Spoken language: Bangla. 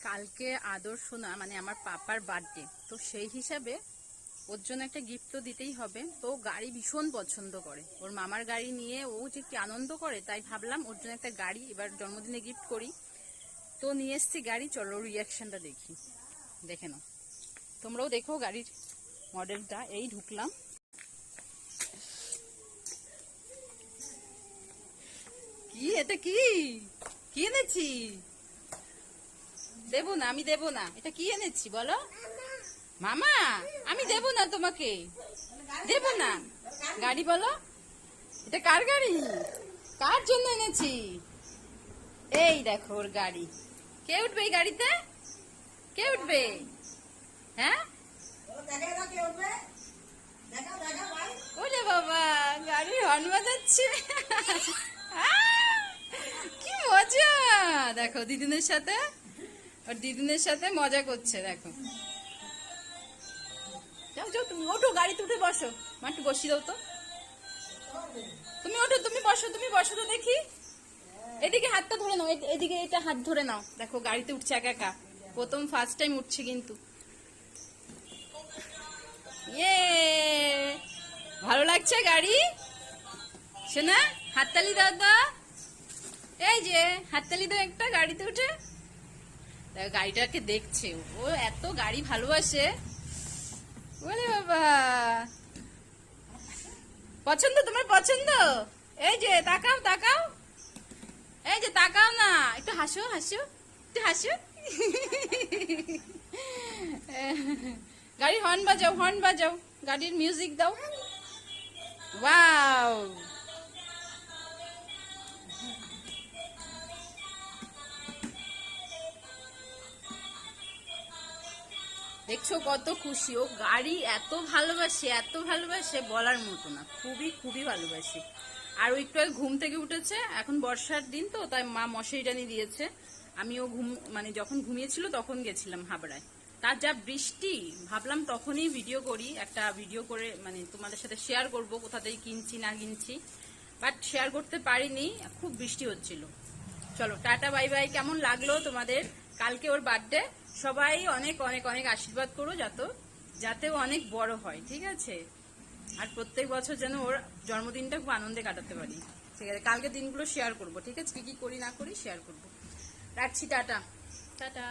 কালকে আদর্শ না মানে আমার পাপার বার্থডে, তো সেই হিসাবে ওর জন্য একটা গিফট তো দিতেই হবে। তো গাড়ি ভীষণ পছন্দ করে, ওর মামার গাড়ি নিয়ে ও যে কি আনন্দ করে, তাই ভাবলাম ওর জন্য একটা গাড়ি এবার জন্মদিনে গিফট করি। তো নিয়ে এসছি গাড়ি, চলো রিয়াকশনটা দেখি, দেখে নাও তোমরাও দেখো গাড়ির মডেলটা। এই ঢুকলাম, কি এটা কি কি এনেছি? দেবো না, আমি দেবো না। এটা কি এনেছি বলো? মামা, আমি দেবো না তোমাকে, দেবো না। গাড়ি বলো, এটা কার গাড়ি? কার জন্য এনেছি? এই দেখো ওর গাড়ি। কে উঠবে এই গাড়িতে? কে উঠবে? হ্যাঁ, ওরে বাবা, গাড়ির হর্ন বাজাচ্ছে। কি মজা! দেখো দিদিনের সাথে, ওর দিদিনের সাথে মজা করছে, দেখো। যাও যাও, তুমি ওঠো, গাড়িতে উঠে বসো। মা একটু বসিয়ে দাও তো। তুমি ওঠো, তুমি বসো, তুমি বসো তো দেখি। এদিকে হাতটা ধরে নাও, এদিকে এটা হাত ধরে নাও। দেখো গাড়িতে উঠছে একা একা, প্রথম ফার্স্ট টাইম উঠছে কিন্তু। ইয়ে, ভালো লাগছে গাড়ি? শোনা, হাততালি দাও তো। এই যে হাততালি দাও একটা, গাড়িতে উঠে। গাড়িটাকে দেখছে, ও এত গাড়ি ভালোবাসে। বলে বাবা, পছন্দ? তোমার পছন্দ? এই যে তাকাও তাকাও, এই যে তাকাও না, একটু হাসো হাসো, একটু হাসো। গাড়ির হর্ন বাজাও, হর্ন বাজাও, গাড়ির মিউজিক দাও। ওয়াও, দেখছো কত খুশি ও, গাড়ি এত ভালোবাসে, এত ভালোবাসে বলার মতো না, খুবই খুবই ভালোবাসে। আর ও একটু আগে ঘুম থেকে উঠেছে, এখন বর্ষার দিন তো তাই মা মশারি টানি দিয়েছে। আমিও মানে যখন ঘুমিয়েছিল তখন গেছিলাম হাবড়ায়, তার যা বৃষ্টি, ভাবলাম তখনই ভিডিও করি, একটা ভিডিও করে মানে তোমাদের সাথে শেয়ার করব কোথা থেকে কিনছি না কিনছি, বাট শেয়ার করতে পারিনি, খুব বৃষ্টি হচ্ছিল। চলো টাটা বাই বাই। কেমন লাগলো তোমাদের? কালকে ওর বার্থডে, সবাই অনেক অনেক অনেক আশীর্বাদ করো যাতে ও অনেক বড় হয়, ঠিক আছে? আর প্রত্যেক বছর যেন ওর জন্মদিনটা খুব আনন্দে কাটাতে পারি, ঠিক আছে? কালকে দিনগুলো শেয়ার করব, ঠিক আছে? কি কি করি না করি শেয়ার করব। রাখছি, টাটা টাটা।